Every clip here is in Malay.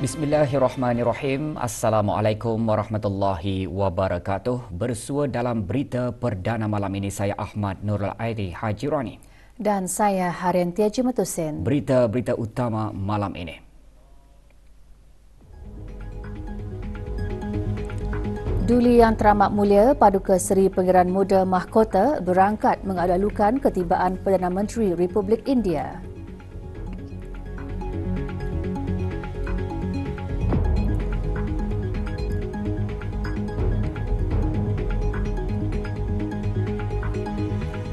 Bismillahirrahmanirrahim. Assalamualaikum warahmatullahi wabarakatuh. Bersua dalam berita perdana malam ini saya Ahmad Nurul Aidi Haji Rani. Dan saya Haryantia Jimatusin. Berita-berita utama malam ini. Duli Yang Teramat Mulia Paduka Seri Pangeran Muda Mahkota berangkat mengalu-alukan ketibaan Perdana Menteri Republik India.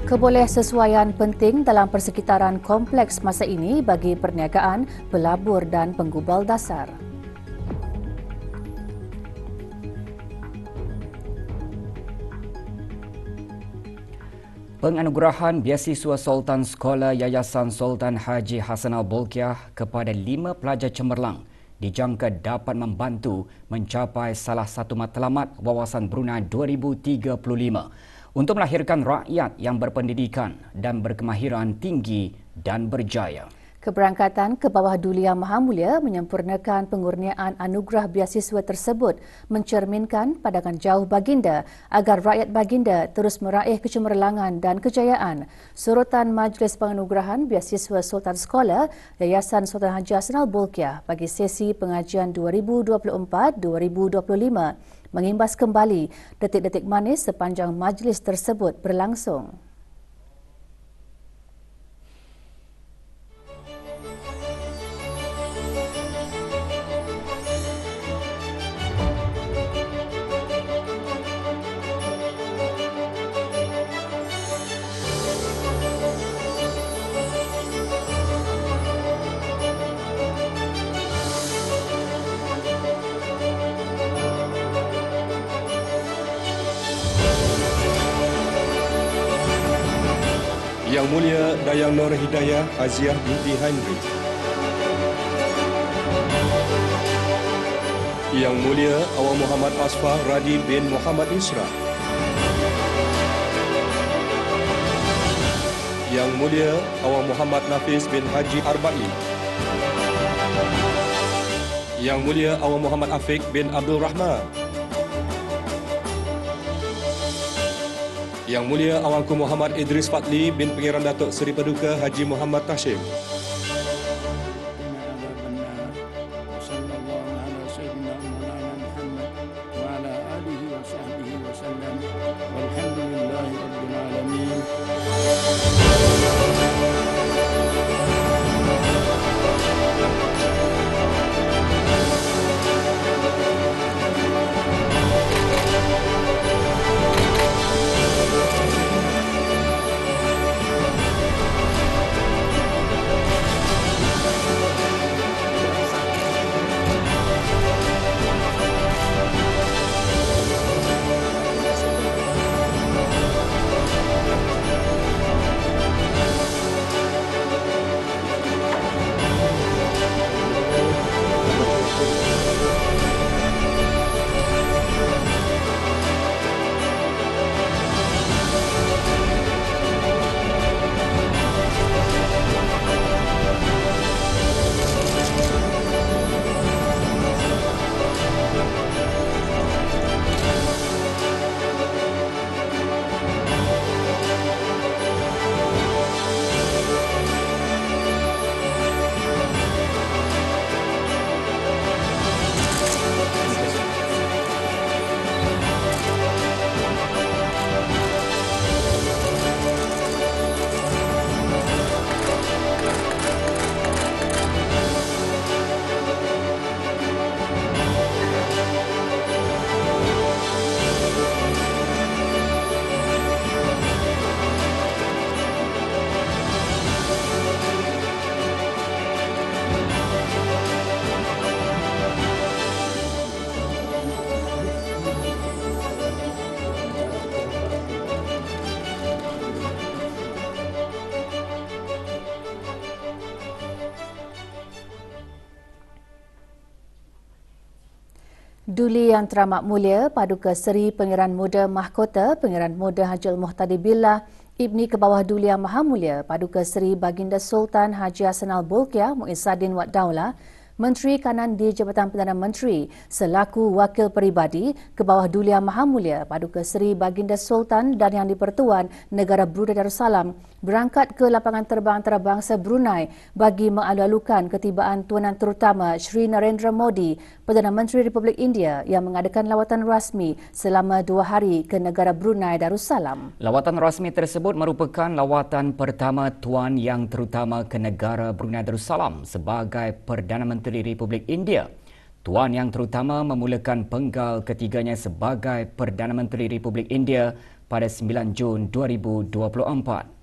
Kebolehsesuaian penting dalam persekitaran kompleks masa ini bagi perniagaan, pelabur dan penggubal dasar. Penganugerahan Beasiswa Sultan Sekolah Yayasan Sultan Haji Hassanal Bolkiah kepada 5 pelajar cemerlang dijangka dapat membantu mencapai salah satu matlamat Wawasan Brunei 2035 untuk melahirkan rakyat yang berpendidikan dan berkemahiran tinggi dan berjaya. Keberangkatan ke bawah Duli Yang Maha Mulia menyempurnakan pengurniaan anugerah beasiswa tersebut mencerminkan pandangan jauh baginda agar rakyat baginda terus meraih kecemerlangan dan kejayaan. Surutan Majlis Penganugerahan Beasiswa Sultan Sekolah Yayasan Sultan Haji Hassanal Bolkiah bagi sesi pengajian 2024-2025 mengimbas kembali detik-detik manis sepanjang majlis tersebut berlangsung. Yang Mulia Dayang Nur Hidayah Haziah binti Heinrich, Yang Mulia Awang Muhammad Asfah Radi bin Muhammad Isra, Yang Mulia Awang Muhammad Nafis bin Haji Arba'i, Yang Mulia Awang Muhammad Afiq bin Abdul Rahman, Yang Mulia Awangku Muhammad Idris Fadli bin Pangeran Datuk Seri Paduka Haji Muhammad Tashim, Duli Yang Teramat Mulia Paduka Seri Pangeran Muda Mahkota Pangeran Muda Haji Al-Muhtadi Billah Ibni Kebawah Duli Yang Maha Mulia Paduka Seri Baginda Sultan Haji Hassanal Bolkiah Muizzaddin Wad Daulah Menteri Kanan di Jabatan Perdana Menteri selaku wakil peribadi ke bawah Duli Yang Maha Mulia Paduka Seri Baginda Sultan dan Yang di-Pertuan Negara Brunei Darussalam berangkat ke lapangan terbang antarabangsa Brunei bagi mengalu-alukan ketibaan Tuanan Terutama Sri Narendra Modi, Perdana Menteri Republik India yang mengadakan lawatan rasmi selama 2 hari ke negara Brunei Darussalam. Lawatan rasmi tersebut merupakan lawatan pertama Tuan Yang Terutama ke negara Brunei Darussalam sebagai Perdana Menteri Republik India. Tuan Yang Terutama memulakan penggal ketiganya sebagai Perdana Menteri Republik India pada 9 Jun 2024.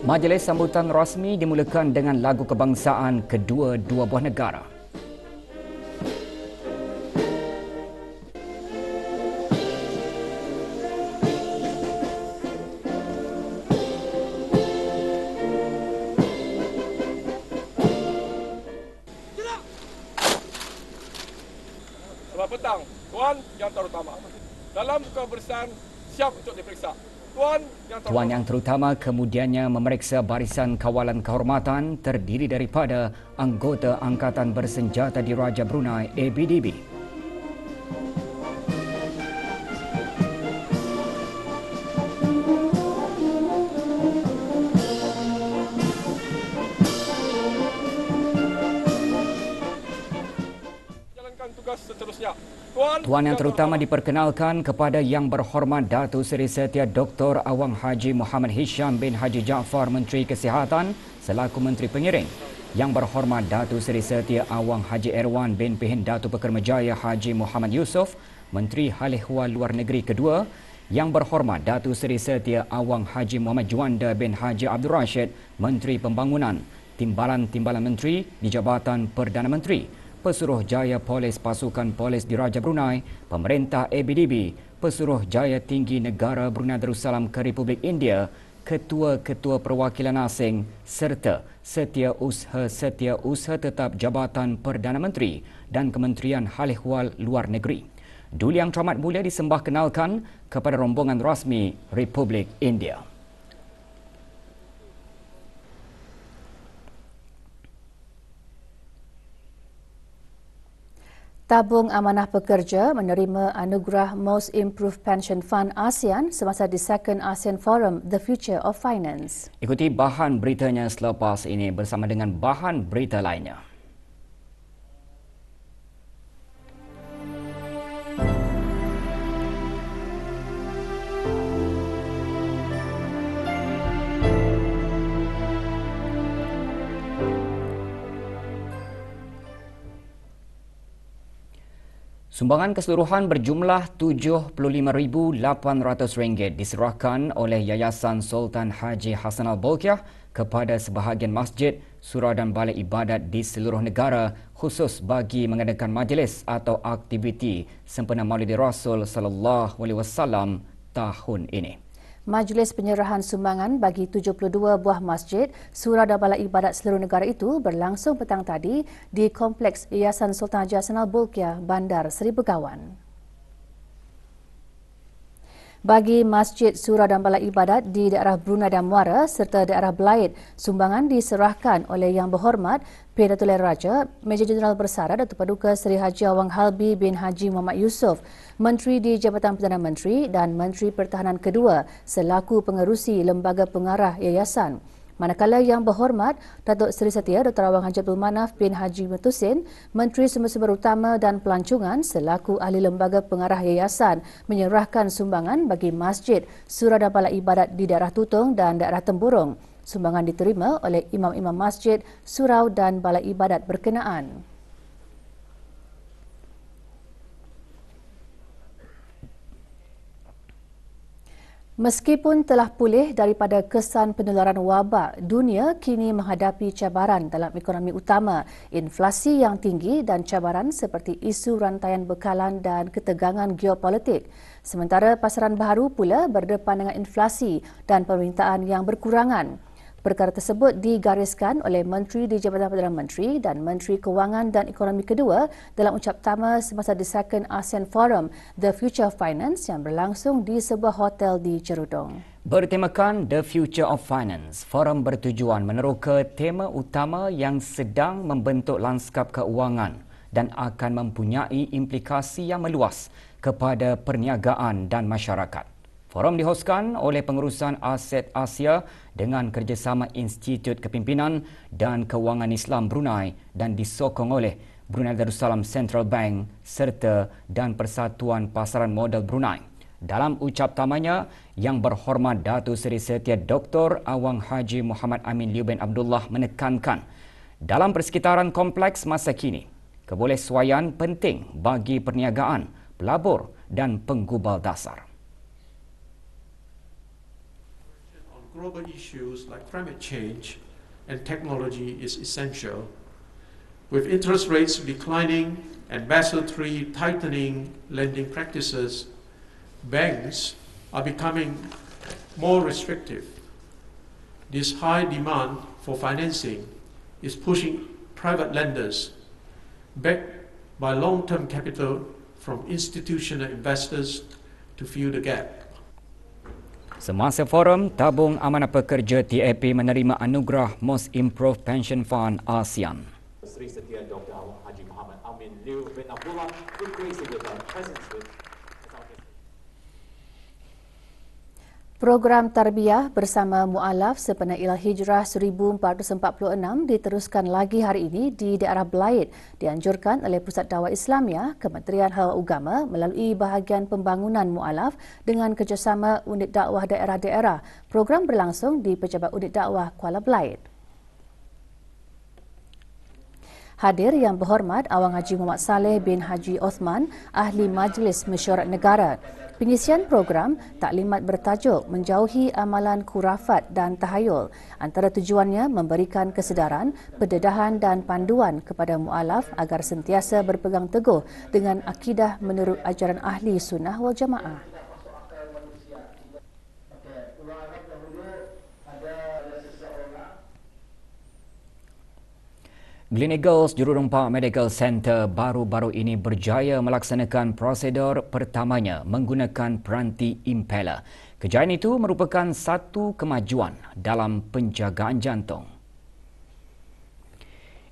Majlis sambutan rasmi dimulakan dengan lagu kebangsaan kedua-dua buah negara. Selamat petang, Tuan Yang Terutama. Dalam kebersihan siap untuk diperiksa. Tuan Yang Terutama kemudiannya memeriksa barisan kawalan kehormatan terdiri daripada anggota Angkatan Bersenjata Diraja Brunei ABDB. Jalankan tugas seterusnya. Tuan Yang Terutama diperkenalkan kepada Yang Berhormat Datuk Seri Setia Dr. Awang Haji Muhammad Hisham bin Haji Jaafar Menteri Kesihatan selaku Menteri Pengiring. Yang Berhormat Datuk Seri Setia Awang Haji Erwan bin Pehin Datuk Pekermajaya Haji Muhammad Yusof Menteri Hal Ehwal Luar Negeri kedua. Yang Berhormat Datuk Seri Setia Awang Haji Muhammad Juanda bin Haji Abdul Rashid Menteri Pembangunan. Timbalan-timbalan menteri di Jabatan Perdana Menteri. Pesuruhjaya Polis Pasukan Polis Diraja Brunei, Pemerintah ABDB, Pesuruhjaya Tinggi Negara Brunei Darussalam ke Republik India, Ketua-Ketua Perwakilan Asing serta Setiausaha Tetap Jabatan Perdana Menteri dan Kementerian Hal Ehwal Luar Negeri. Duli Yang Teramat Mulia disembah kenalkan kepada rombongan rasmi Republik India. Tabung Amanah Pekerja menerima anugerah Most Improved Pension Fund ASEAN semasa di Second ASEAN Forum The Future of Finance. Ikuti bahan beritanya selepas ini bersama dengan bahan berita lainnya. Sumbangan keseluruhan berjumlah RM75,800 diserahkan oleh Yayasan Sultan Haji Hassanal Bolkiah kepada sebahagian masjid, surau dan balai ibadat di seluruh negara khusus bagi mengadakan majlis atau aktiviti sempena Maulid Rasul sallallahu alaihi wasallam tahun ini. Majlis penyerahan sumbangan bagi 72 buah masjid, surau dan balai ibadat seluruh negara itu berlangsung petang tadi di Kompleks Yayasan Sultan Haji Hassanal Bolkiah, Bandar Seri Begawan. Bagi masjid, surau dan balai ibadat di daerah Brunei dan Muara serta daerah Belait, sumbangan diserahkan oleh Yang Berhormat P. Datuk Lair Raja, Major Jeneral Bersara Datuk Paduka Seri Haji Awang Halbi bin Haji Muhammad Yusof, Menteri di Jabatan Perdana Menteri dan Menteri Pertahanan kedua selaku pengerusi Lembaga Pengarah Yayasan. Manakala Yang Berhormat Datuk Seri Setia Dr. Awang Haji Abdul Manaf bin Haji Mutusin, Menteri Sumber-Sumber Utama dan Pelancongan selaku Ahli Lembaga Pengarah Yayasan menyerahkan sumbangan bagi masjid, surau dan balai ibadat di daerah Tutong dan daerah Temburong. Sumbangan diterima oleh imam-imam masjid, surau dan balai ibadat berkenaan. Meskipun telah pulih daripada kesan penularan wabak, dunia kini menghadapi cabaran dalam ekonomi utama, inflasi yang tinggi dan cabaran seperti isu rantaian bekalan dan ketegangan geopolitik. Sementara pasaran baharu pula berdepan dengan inflasi dan permintaan yang berkurangan. Perkara tersebut digariskan oleh Menteri di Jabatan Perdana Menteri dan Menteri Kewangan dan Ekonomi kedua dalam ucap tama semasa The Second ASEAN Forum, The Future of Finance yang berlangsung di sebuah hotel di Jerudong. Bertemakan The Future of Finance, forum bertujuan meneroka tema utama yang sedang membentuk lanskap keuangan dan akan mempunyai implikasi yang meluas kepada perniagaan dan masyarakat. Forum dihoskan oleh Pengurusan Aset Asia dengan kerjasama Institut Kepimpinan dan Kewangan Islam Brunei dan disokong oleh Brunei Darussalam Central Bank serta dan Persatuan Pasaran Modal Brunei. Dalam ucap tamanya, Yang Berhormat Datuk Seri Setia Dr. Awang Haji Muhammad Amin Liu bin Abdullah menekankan dalam persekitaran kompleks masa kini, kebolehsuaian penting bagi perniagaan, pelabur dan penggubal dasar. Global issues like climate change and technology is essential. With interest rates declining and Basel III tightening lending practices, banks are becoming more restrictive. This high demand for financing is pushing private lenders, backed by long-term capital from institutional investors, to fill the gap. Semasa forum, Tabung Amanah Pekerja TAP menerima anugerah Most Improved Pension Fund ASEAN. Seri Setia Dr. Awang Haji Muhammad Amin Liu bin Abdullah berkongsi tentang presence with Program tarbiyah bersama Mu'alaf Sepenailah Hijrah 1446 diteruskan lagi hari ini di daerah Belait, dianjurkan oleh Pusat Dakwah Islamiah, Kementerian Hal Agama melalui bahagian pembangunan Mu'alaf dengan kerjasama Unit Dakwah Daerah-Daerah. Program berlangsung di Pejabat Unit Dakwah Kuala Belait. Hadir Yang Berhormat Awang Haji Muhammad Saleh bin Haji Osman, Ahli Majlis Mesyuarat Negara. Pengisian program taklimat bertajuk Menjauhi Amalan Khurafat dan Tahayul. Antara tujuannya memberikan kesedaran, pendedahan dan panduan kepada mu'alaf agar sentiasa berpegang teguh dengan akidah menurut ajaran ahli sunnah wal jamaah. Gleneagles Jururumpa Medical Center baru-baru ini berjaya melaksanakan prosedur pertamanya menggunakan peranti impeller. Kejayaan itu merupakan satu kemajuan dalam penjagaan jantung.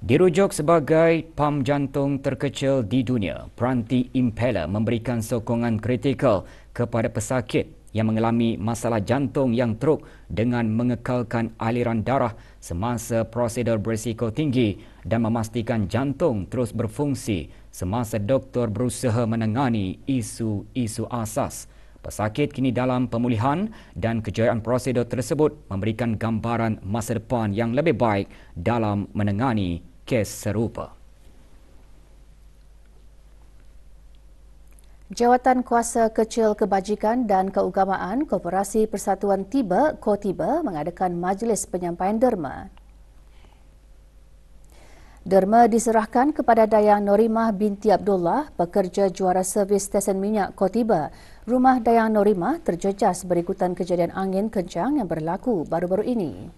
Dirujuk sebagai pam jantung terkecil di dunia, peranti impeller memberikan sokongan kritikal kepada pesakit yang mengalami masalah jantung yang teruk dengan mengekalkan aliran darah semasa prosedur berisiko tinggi dan memastikan jantung terus berfungsi semasa doktor berusaha menangani isu-isu asas. Pesakit kini dalam pemulihan dan kejayaan prosedur tersebut memberikan gambaran masa depan yang lebih baik dalam menangani kes serupa. Jawatan Kuasa Kecil Kebajikan dan Keugamaan Koperasi Persatuan Tiba (KOTIBA) mengadakan majlis penyampaian derma. Derma diserahkan kepada Dayang Norimah binti Abdullah, pekerja juara servis stesen minyak KOTIBA. Rumah Dayang Norimah terjejas berikutan kejadian angin kencang yang berlaku baru-baru ini.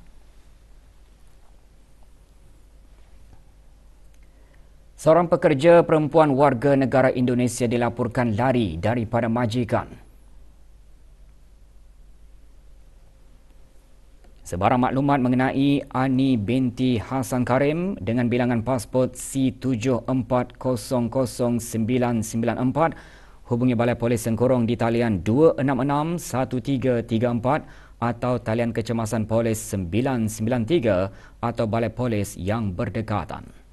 Seorang pekerja perempuan warga negara Indonesia dilaporkan lari daripada majikan. Sebarang maklumat mengenai Ani binti Hasan Karim dengan bilangan pasport C7400994 hubungi Balai Polis Sengkorong di talian 266-1334 atau talian kecemasan Polis 993 atau Balai Polis yang berdekatan.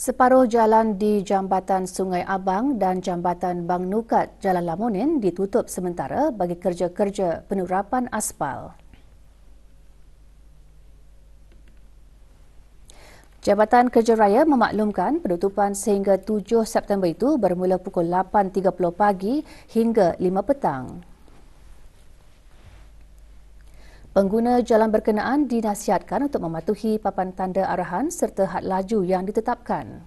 Separuh jalan di Jambatan Sungai Abang dan Jambatan Bang Nukat Jalan Lamunin ditutup sementara bagi kerja-kerja penurapan aspal. Jabatan Kerja Raya memaklumkan penutupan sehingga 7 September itu bermula pukul 8.30 pagi hingga 5 petang. Pengguna jalan berkenaan dinasihatkan untuk mematuhi papan tanda arahan serta had laju yang ditetapkan.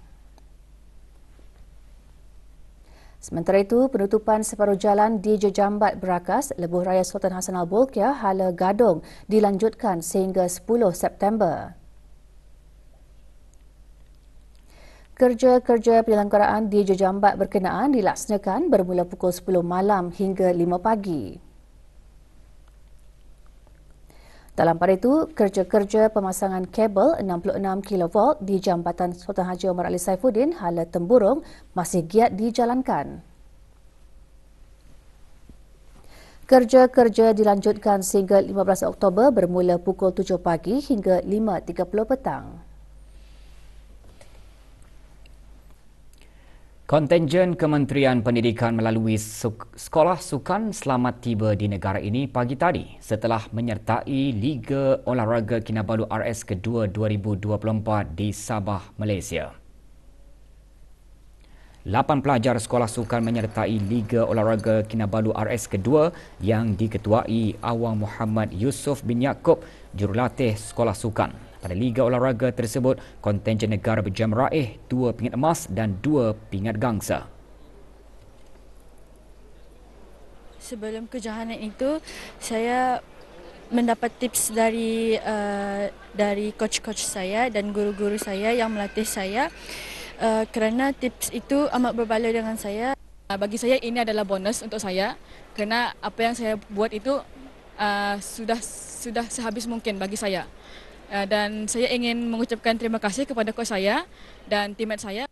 Sementara itu, penutupan separuh jalan di Jejambat Berakas, Lebuh Raya Sultan Hassanal Bolkiah, Hala Gadong dilanjutkan sehingga 10 September. Kerja-kerja penyelenggaraan di Jejambat berkenaan dilaksanakan bermula pukul 10 malam hingga 5 pagi. Dalam pada itu, kerja-kerja pemasangan kabel 66 kV di Jambatan Sultan Haji Omar Ali Saifuddin, Hala Temburong masih giat dijalankan. Kerja-kerja dilanjutkan sehingga 15 Oktober bermula pukul 7 pagi hingga 5.30 petang. Kontenjen Kementerian Pendidikan melalui Sekolah Sukan selamat tiba di negara ini pagi tadi setelah menyertai Liga Olahraga Kinabalu RS kedua 2024 di Sabah, Malaysia. 8 pelajar sekolah sukan menyertai Liga Olahraga Kinabalu RS kedua yang diketuai Awang Muhammad Yusof bin Yaakob, jurulatih sekolah sukan. Pada Liga Olahraga tersebut, kontenjen negara berjaya meraih 2 pingat emas dan 2 pingat gangsa. Sebelum kejohanan itu, saya mendapat tips dari coach-coach saya dan guru-guru saya yang melatih saya kerana tips itu amat berbaloi dengan saya. Bagi saya ini adalah bonus untuk saya kerana apa yang saya buat itu sudah sehabis mungkin bagi saya. Dan saya ingin mengucapkan terima kasih kepada coach saya dan teammate saya.